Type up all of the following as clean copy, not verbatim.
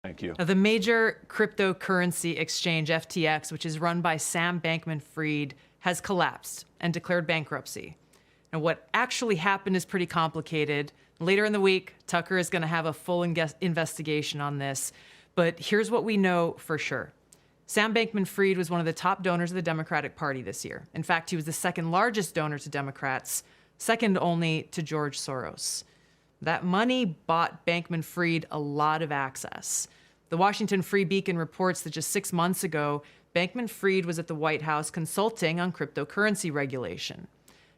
Thank you. Now, the major cryptocurrency exchange, FTX, which is run by Sam Bankman-Fried, has collapsed and declared bankruptcy. Now, what actually happened is pretty complicated. Later in the week, Tucker is going to have a full investigation on this. But here's what we know for sure. Sam Bankman-Fried was one of the top donors of the Democratic Party this year. In fact, he was the second largest donor to Democrats, second only to George Soros. That money bought Bankman-Fried a lot of access. The Washington Free Beacon reports that just 6 months ago, Bankman-Fried was at the White House consulting on cryptocurrency regulation.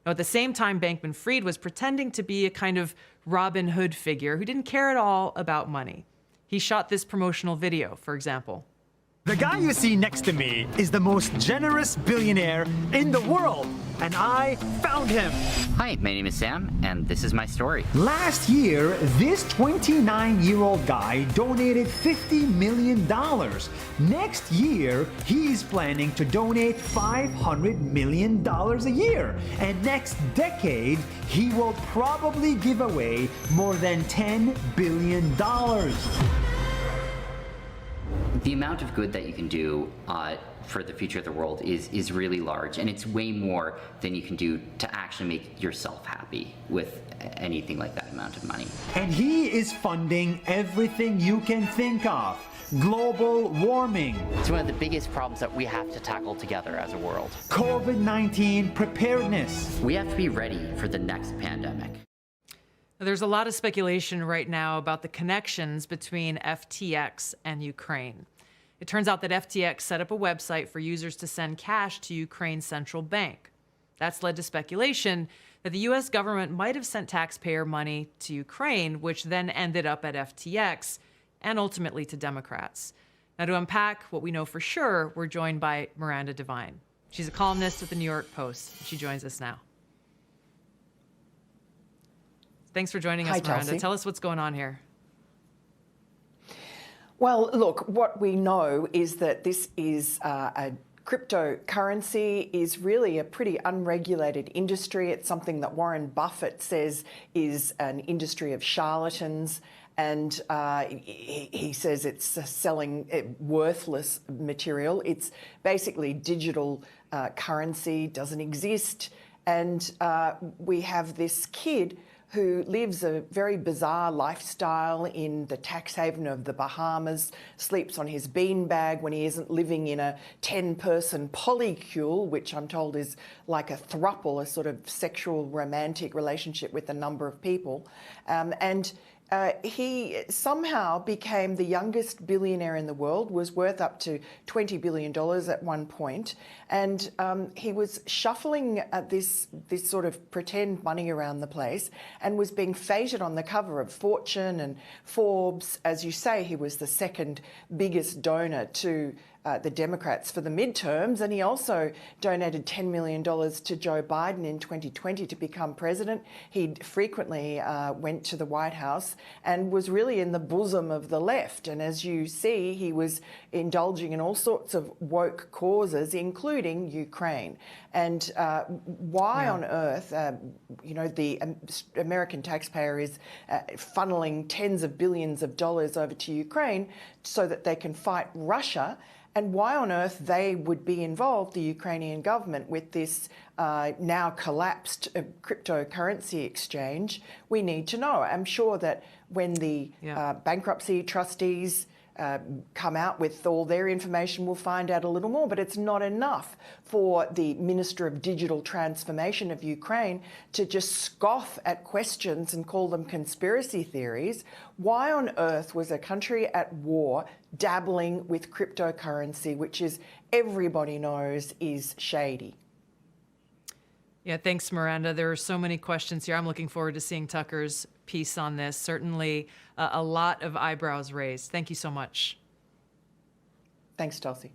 Now, at the same time, Bankman-Fried was pretending to be a kind of Robin Hood figure who didn't care at all about money. He shot this promotional video, for example. The guy you see next to me is the most generous billionaire in the world, and I found him. Hi, my name is Sam, and this is my story. Last year, this 29-year-old guy donated $50 million. Next year, he's planning to donate $500 million a year. And next decade, he will probably give away more than $10 billion. The amount of good that you can do for the future of the world is really large, and it's way more than you can do to actually make yourself happy with anything like that amount of money. And he is funding everything you can think of. Global warming. It's one of the biggest problems that we have to tackle together as a world. COVID-19 preparedness. We have to be ready for the next pandemic. There's a lot of speculation right now about the connections between FTX and Ukraine. It turns out that FTX set up a website for users to send cash to Ukraine's central bank. That's led to speculation that the U.S. government might have sent taxpayer money to Ukraine, which then ended up at FTX and ultimately to Democrats. Now, to unpack what we know for sure, we're joined by Miranda Devine. She's a columnist at the New York Post. She joins us now. Thanks for joining us, Hi, Miranda. Chelsea. Tell us what's going on here. Well, look, what we know is that this is a cryptocurrency is really a pretty unregulated industry. It's something that Warren Buffett says is an industry of charlatans. And he says it's selling worthless material. It's basically digital currency, doesn't exist. And we have this kid who lives a very bizarre lifestyle in the tax haven of the Bahamas, sleeps on his beanbag when he isn't living in a 10-person polycule, which I'm told is like a throuple, a sort of sexual romantic relationship with a number of people. He somehow became the youngest billionaire in the world, was worth up to $20 billion at one point, and he was shuffling this sort of pretend money around the place and was being feted on the cover of Fortune and Forbes. As you say, he was the second biggest donor to the Democrats for the midterms, and he also donated $10 million to Joe Biden in 2020 to become president. He frequently went to the White House and was really in the bosom of the left. And as you see, he was indulging in all sorts of woke causes, including Ukraine. And why on earth, the American taxpayer is funneling tens of billions of dollars over to Ukraine so that they can fight Russia? And why on earth they would be involved, the Ukrainian government, with this now collapsed cryptocurrency exchange, we need to know. I'm sure that when the bankruptcy trustees come out with all their information, we'll find out a little more. But it's not enough for the Minister of Digital Transformation of Ukraine to just scoff at questions and call them conspiracy theories. Why on earth was a country at war dabbling with cryptocurrency, which is everybody knows is shady? Yeah, thanks, Miranda. There are so many questions here. I'm looking forward to seeing Tucker's piece on this. Certainly a lot of eyebrows raised. Thank you so much. Thanks, Chelsea.